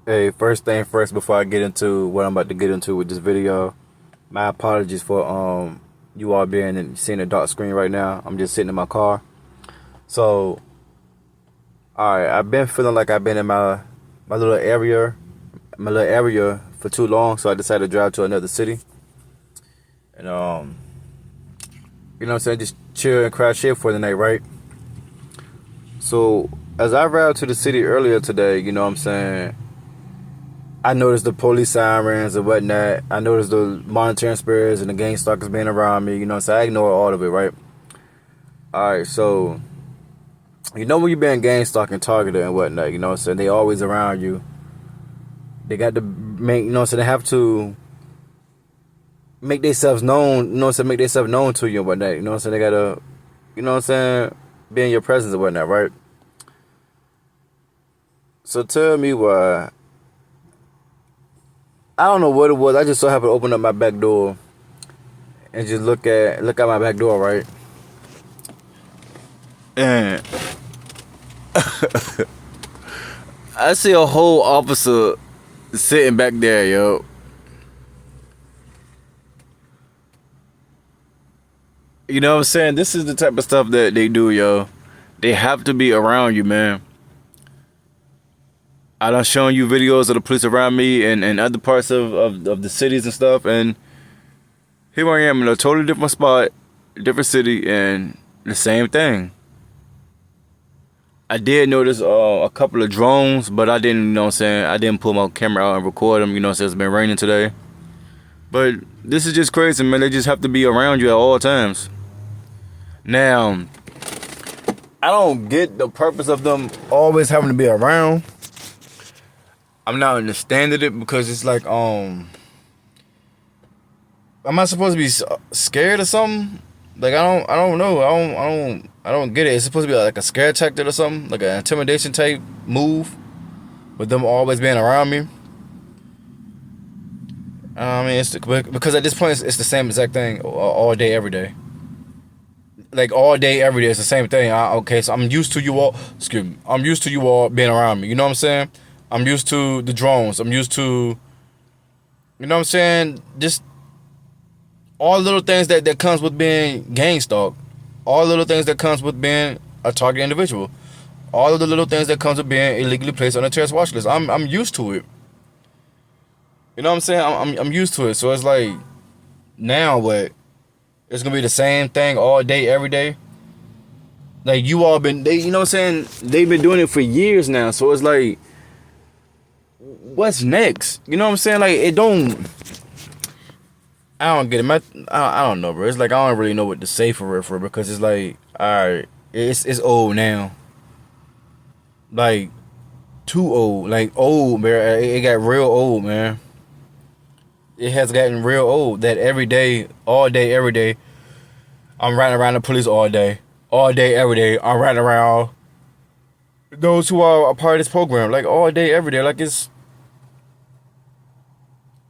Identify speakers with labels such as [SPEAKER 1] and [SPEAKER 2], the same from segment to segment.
[SPEAKER 1] Hey, first thing first, before I get into what I'm about to get into with this video, my apologies for you all being seeing a dark screen right now. I'm just sitting in my car. So, all right, I've been feeling like I've been in my little area for too long, so I decided to drive to another city, and you know what I'm saying, just chill and crash here for the night, right? So, as I arrived to the city earlier today, you know what I'm saying, I noticed the police sirens and whatnot. I noticed the monitoring spirits and the gang stalkers being around me. You know, so I ignored all of it, right? All right, so you know when you're being gang stalked and targeted and whatnot, you know, so they always around you. They got to make, you know, so they have to make themselves known, you know, so make themselves known to you and whatnot. You know, so they gotta, you know what I'm saying, be in your presence and whatnot, right? So tell me why. I don't know what it was. I just so happened to open up my back door and just look at my back door, right? And I see a whole officer sitting back there, yo. You know what I'm saying? This is the type of stuff that they do, yo. They have to be around you, man. I done shown you videos of the police around me and other parts of the cities and stuff, and here I am in a totally different spot, different city, and the same thing. I did notice a couple of drones, but I didn't, you know what I'm saying, I didn't pull my camera out and record them, you know what I'm saying, it's been raining today. But this is just crazy, man. They just have to be around you at all times. Now, I don't get the purpose of them always having to be around. I'm not understanding it because it's like, am I supposed to be scared or something? Like I don't know. I don't get it. It's supposed to be like a scare tactic or something, like an intimidation type move, with them always being around me. I mean, it's because at this point it's the same exact thing all day, every day. Like all day, every day, it's the same thing. Okay, so I'm used to you all. Excuse me. I'm used to you all being around me. You know what I'm saying? I'm used to the drones. I'm used to, you know what I'm saying? Just all the little things that comes with being gang stalked. All the little things that comes with being a target individual. All of the little things that comes with being illegally placed on a terrorist watch list. I'm used to it. You know what I'm saying? I'm used to it. So it's like, now what? It's gonna be the same thing all day, every day. Like you all been, you know what I'm saying? They've been doing it for years now. So it's like, what's next? You know what I'm saying? Like it don't. I don't get it. I don't know, bro. It's like I don't really know what to say for it, because it's like, all right, it's old now. Like too old, like old, man. It got real old, man. It has gotten real old. That every day, all day, every day, I'm riding around the police all day, every day. I'm riding around those who are a part of this program, like all day, every day. Like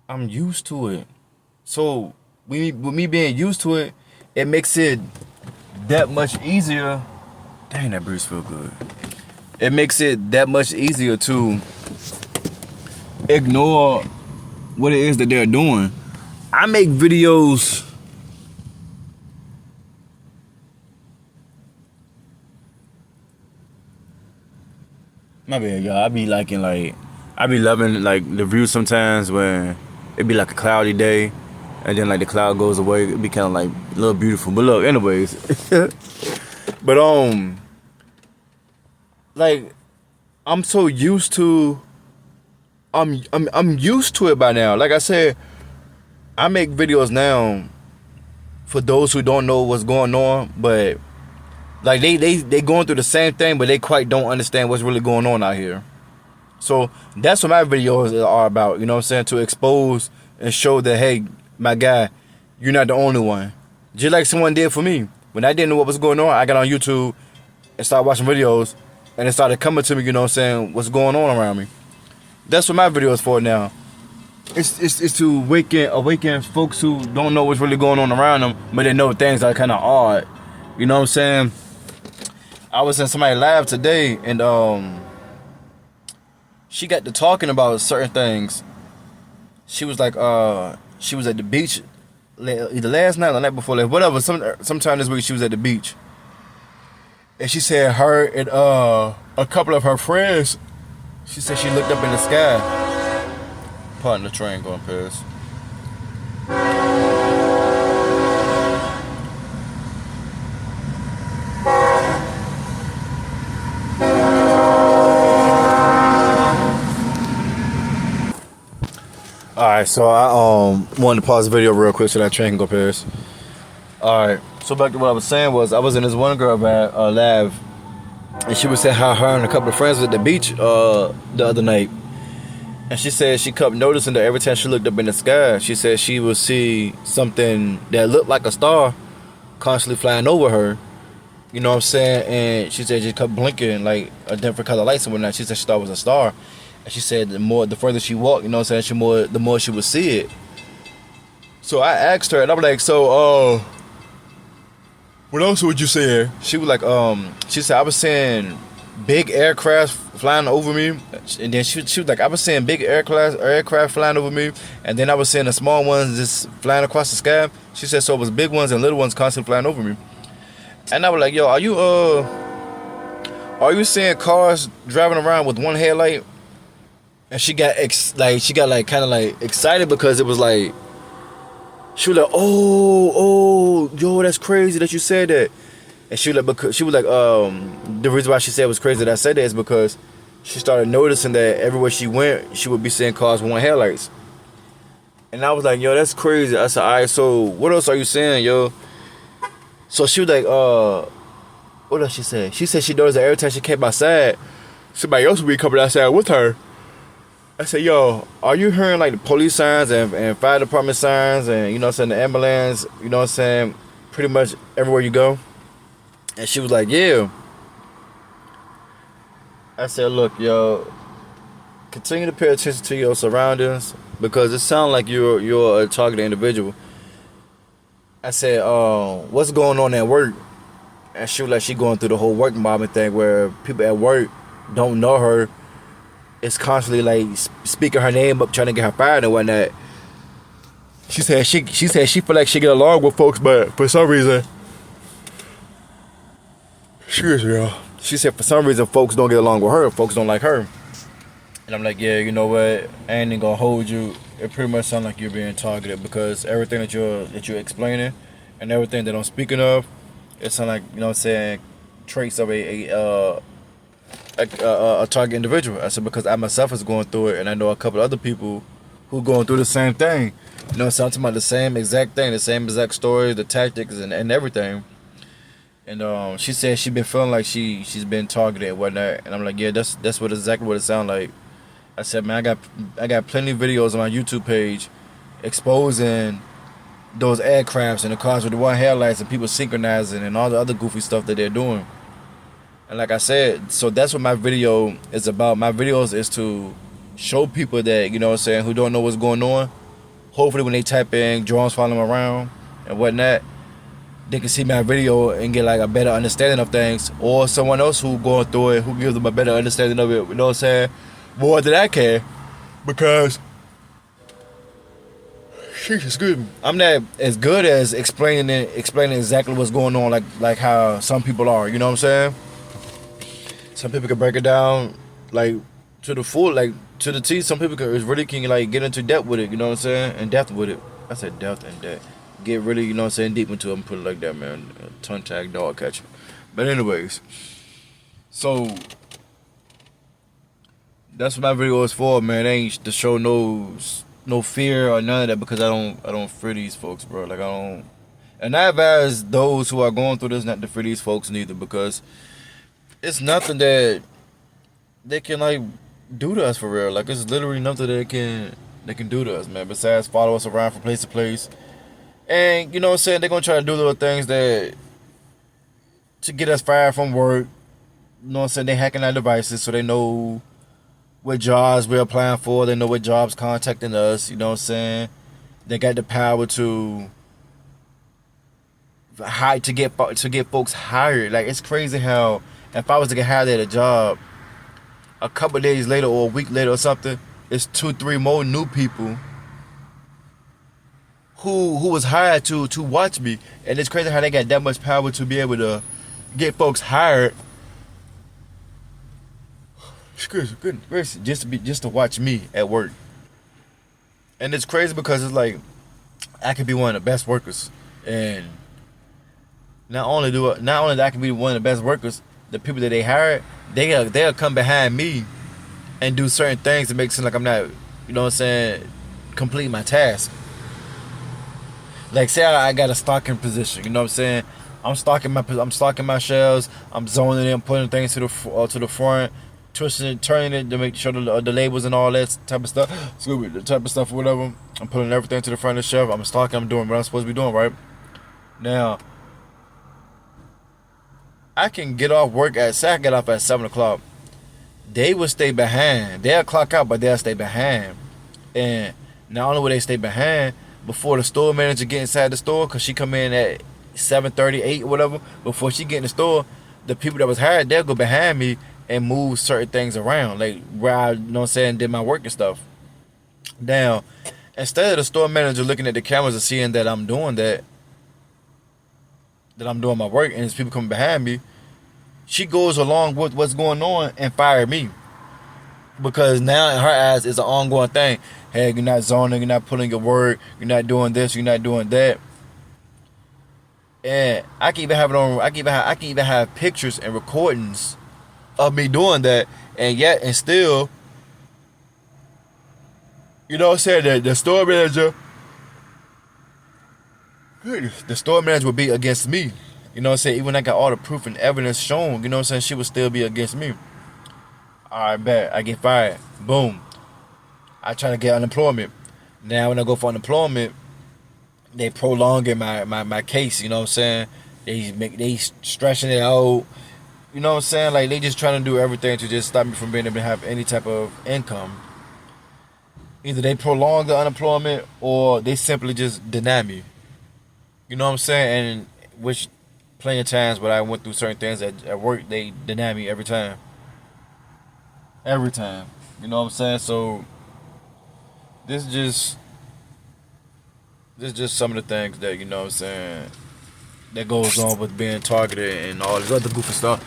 [SPEAKER 1] I'm used to it. So with me being used to it, it makes it that much easier. Dang, that breeze feel good. It makes it that much easier to ignore what it is that they're doing. I make videos. My bad, y'all. I be loving like the view sometimes when it be like a cloudy day, and then like the cloud goes away. It be kind of like a little beautiful. But look, anyways, but like I'm so used to. I'm used to it by now. Like I said, I make videos now for those who don't know what's going on, but like they going through the same thing, but they quite don't understand what's really going on out here. So that's what my videos are about, you know what I'm saying? To expose and show that, hey, my guy, you're not the only one. Just like someone did for me. When I didn't know what was going on, I got on YouTube and started watching videos, and it started coming to me, you know what I'm saying, what's going on around me. That's what my video is for now. It's to awaken folks who don't know what's really going on around them, but they know things are kind of odd. You know what I'm saying? I was in somebody's live today, and she got to talking about certain things. She was like, she was at the beach either last night or the night before last, whatever. Sometime this week she was at the beach, and she said her and a couple of her friends. She said she looked up in the sky. Pardon the train going past. Alright, so I wanted to pause the video real quick so that train can go past. Alright, so back to what I was saying was I was in this one girl lab, and she was saying how her and a couple of friends was at the beach the other night. And she said she kept noticing that every time she looked up in the sky, she said she would see something that looked like a star constantly flying over her. You know what I'm saying? And she said she kept blinking like a different color lights and whatnot. She said she thought it was a star. And she said the further she walked, you know what I'm saying, the more she would see it. So I asked her, and I'm like, so what else would you say? She was like, she said I was seeing big aircraft flying over me, and then she was like, I was seeing big aircraft flying over me, and then I was seeing the small ones just flying across the sky. She said so it was big ones and little ones constantly flying over me. And I was like, yo, are you seeing cars driving around with one headlight? And she got kind of like excited because it was like, she was like, oh, yo, that's crazy that you said that. And she was like, the reason why she said it was crazy that I said that is because she started noticing that everywhere she went, she would be seeing cars with one headlights. And I was like, yo, that's crazy. I said, all right, so what else are you saying, yo? So she was like, what else she said? She said she noticed that every time she came outside, somebody else would be coming outside with her. I said, yo, are you hearing like the police signs and fire department signs and, you know what I'm saying, the ambulance, you know what I'm saying, pretty much everywhere you go? And she was like, yeah. I said, look, yo, continue to pay attention to your surroundings because it sounds like you're a targeted individual. I said, what's going on at work? And she was like, she going through the whole work environment thing where people at work don't know her. It's constantly like speaking her name up, trying to get her fired and whatnot. She said she feel like she get along with folks, but for some reason, excuse me, y'all. She said for some reason folks don't get along with her. Folks don't like her. And I'm like, yeah, you know what? I ain't even gonna hold you. It pretty much sounds like you're being targeted because everything that you're explaining and everything that I'm speaking of, it sounds like, you know what I'm saying, traits of a target individual. I said because I myself is going through it, and I know a couple other people who going through the same thing. You know, so I'm talking about the same exact thing, the same exact story, the tactics, and everything. And she said she been feeling like she's been targeted and whatnot. And I'm like, yeah, that's exactly what it sounds like. I said, man, I got plenty of videos on my YouTube page exposing those aircrafts and the cars with the one headlights and people synchronizing and all the other goofy stuff that they're doing. And like I said, so that's what my video is about. My videos is to show people that, you know what I'm saying, who don't know what's going on. Hopefully when they type in drones following them around and whatnot, they can see my video and get like a better understanding of things. Or someone else who going through it, who gives them a better understanding of it, you know what I'm saying, more than I can. Because, excuse me, I'm not as good as explaining exactly what's going on like how some people are, you know what I'm saying? Some people can break it down like to the full, like to the T. Some people can like get into depth with it, you know what I'm saying? And depth with it. I said depth and depth. Get really, you know what I'm saying, deep into it and put it like that, man. Tongue tag, dog catcher. But anyways, so that's what my video is for, man. It ain't to show no fear or none of that because I don't fear these folks, bro. Like I don't, and I advise those who are going through this not to fear these folks neither because it's nothing that they can like do to us for real. Like it's literally nothing they can do to us, man. Besides follow us around from place to place, and you know what I'm saying, they're gonna try to do little things that to get us fired from work. You know what I'm saying? They hacking our devices so they know what jobs we're applying for. They know what jobs contacting us. You know what I'm saying? They got the power to get folks hired. Like it's crazy how if I was to get hired at a job, a couple of days later or a week later or something, it's 2-3 more new people who was hired to watch me. And it's crazy how they got that much power to be able to get folks hired. Goodness, just to watch me at work. And it's crazy because it's like I could be one of the best workers, and not only that I can be one of the best workers, the people that they hired, they'll come behind me and do certain things to make it seem like I'm not, you know what I'm saying, completing my task. Like say I got a stocking position, you know what I'm saying? I'm stocking my shelves. I'm zoning in, putting things to the front, twisting it, turning it to make sure the labels and all that type of stuff. Excuse me, the type of stuff or whatever. I'm putting everything to the front of the shelf. I'm stocking. I'm doing what I'm supposed to be doing, right? Now, I can get off work at 7 o'clock. They will stay behind. They'll clock out, but they'll stay behind. And not only will they stay behind, before the store manager get inside the store, because she come in at 7:30, 8 or whatever, before she get in the store, the people that was hired, they'll go behind me and move certain things around, like where I, you know what I'm saying, did my work and stuff. Now, instead of the store manager looking at the cameras and seeing that I'm doing that I'm doing my work and there's people coming behind me, she goes along with what's going on and fire me. Because now in her eyes it's an ongoing thing. Hey, you're not zoning, you're not pulling your work, you're not doing this, you're not doing that. And I can even have it on. I can even have pictures and recordings of me doing that, and still, you know what I'm saying, that the store manager would be against me. You know what I'm saying? Even when I got all the proof and evidence shown, you know what I'm saying, she would still be against me. Alright, bet. I get fired. Boom. I try to get unemployment. Now when I go for unemployment, they prolonging my case, you know what I'm saying? They stretching it out. You know what I'm saying? Like they just trying to do everything to just stop me from being able to have any type of income. Either they prolong the unemployment or they simply just deny me. You know what I'm saying? And which plenty of times when I went through certain things at work, they deny me every time. Every time. You know what I'm saying? So this is just some of the things that, you know what I'm saying, that goes on with being targeted and all this other goofy stuff.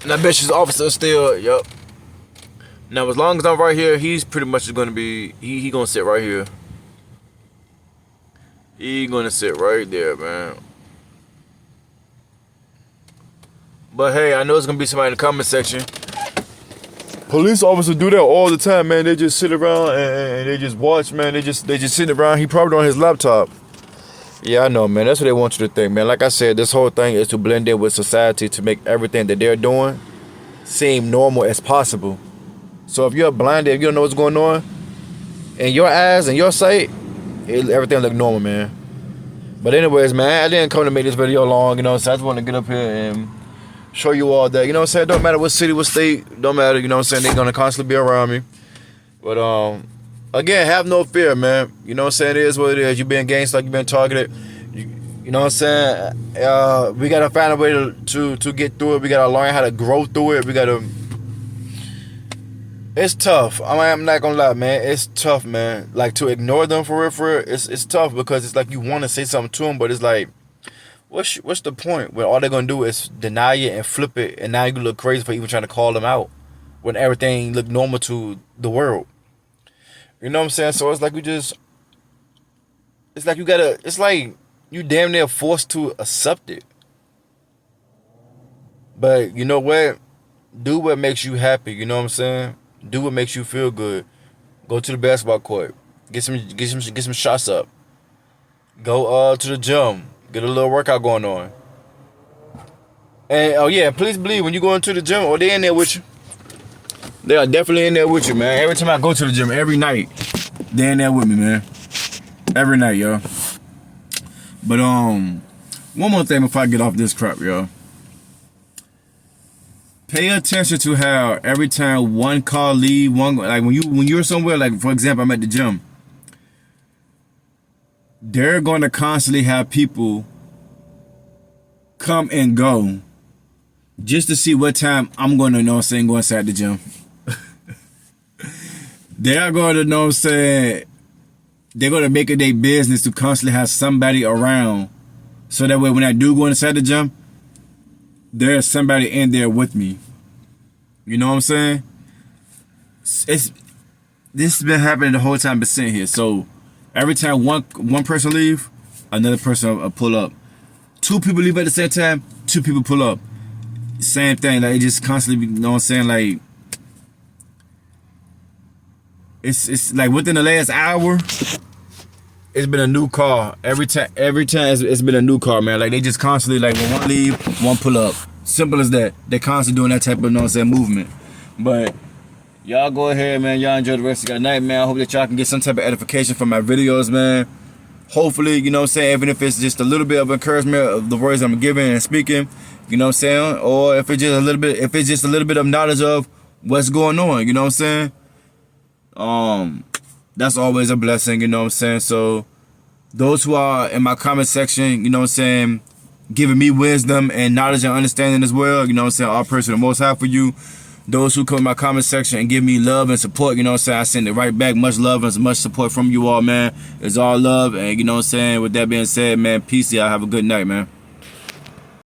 [SPEAKER 1] And I bet his officer still, yup. Now as long as I'm right here, he's pretty much gonna be, he gonna sit right here. He gonna sit right there, man. But hey, I know it's gonna be somebody in the comment section. Police officers do that all the time, man. They just sit around and they just watch, man. They just sitting around. He probably on his laptop. Yeah, I know, man. That's what they want you to think, man. Like I said, this whole thing is to blend in with society to make everything that they're doing seem normal as possible. So if you're blinded, if you don't know what's going on, in your eyes and your sight, everything look normal, man. But anyways, man, I didn't come to make this video long, you know, so I just want to get up here and show you all that, you know what I'm saying? Don't matter what city, what state, don't matter, you know what I'm saying? They're gonna constantly be around me. But again, have no fear, man. You know what I'm saying? It is what it is. You been gangsta, like you been targeted. You know what I'm saying? We gotta find a way to get through it. We gotta learn how to grow through it. We gotta. It's tough. I'm not gonna lie, man. It's tough, man. Like to ignore them for real. It's tough because it's like you want to say something to them, but it's like, what's the point when all they're gonna do is deny it and flip it, and now you look crazy for even trying to call them out when everything look normal to the world. You know what I'm saying? So it's like it's like you damn near forced to accept it. But you know what? Do what makes you happy. You know what I'm saying? Do what makes you feel good. Go to the basketball court. Get some shots up. Go to the gym. Get a little workout going on. And oh yeah, please believe when you go into the gym, or they in there with you. They are definitely in there with you, man. Every time I go to the gym, every night, they're in there with me, man. Every night, yo. But one more thing before I get off this crap, yo. Pay attention to how every time one car leave, like when you're somewhere, like for example, I'm at the gym. They're going to constantly have people come and go just to see what time I'm going to, you know what I'm saying, go inside the gym.
[SPEAKER 2] They are going to, know what I'm saying, they're going to make it their business to constantly have somebody around. So that way when I do go inside the gym, there's somebody in there with me. You know what I'm saying? This has been happening the whole time I've been sitting here. So every time one person leave, another person will pull up. 2 people leave at the same time, 2 people pull up. Same thing, like it just constantly, you know what I'm saying, like it's like within the last hour, it's been a new car. Every time it's been a new car, man. Like they just constantly, like when one leave, one pull up. Simple as that. They're constantly doing that type of, you know what I'm saying, movement. But y'all go ahead, man. Y'all enjoy the rest of your night, man. I hope that y'all can get some type of edification from my videos, man. Hopefully, you know what I'm saying, even if it's just a little bit of encouragement of the words I'm giving and speaking, you know what I'm saying, or if it's just a little bit of knowledge of what's going on, you know what I'm saying? That's always a blessing, you know what I'm saying? So those who are in my comment section, you know what I'm saying, giving me wisdom and knowledge and understanding as well, you know what I'm saying, all praise to the Most High for you. Those who come in my comment section and give me love and support, you know what I'm saying, I send it right back. Much love and much support from you all, man. It's all love. And you know what I'm saying, with that being said, man, peace. Y'all have a good night, man.